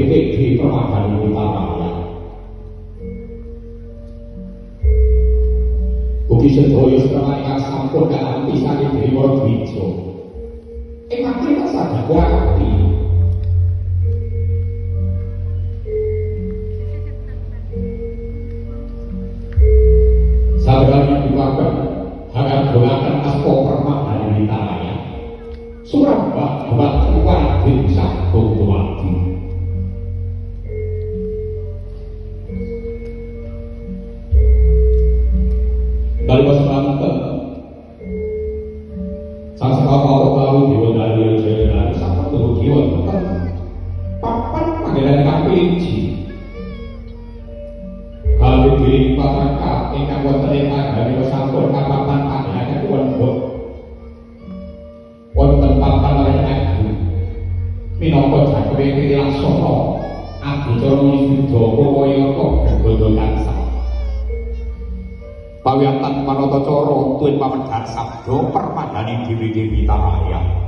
di permadani Witaraya. Ugi sedaya sedaya ingkang sampun kanthi saking Dewa Dwija. Ingkang kita saged kuwati. Sabarane diwaken harap dolaken asta permadani Witaraya. Surabaya buat desa Bogowati. Dari Basranten, sang sekapal tahu diwadari yang saya dari sama tuh kiwan papan panggilan kapinci. Kalau diri pataka ingkang wonten ing agami sampun kapapan panggilan kuwan bot. Wonten papan lain minangka jagwe Laksana adicara Yudha Wayaka Gandha Kansa. Pawiyatan panata cara tuwin pamedhar sabda permadani Dewi Witaraya.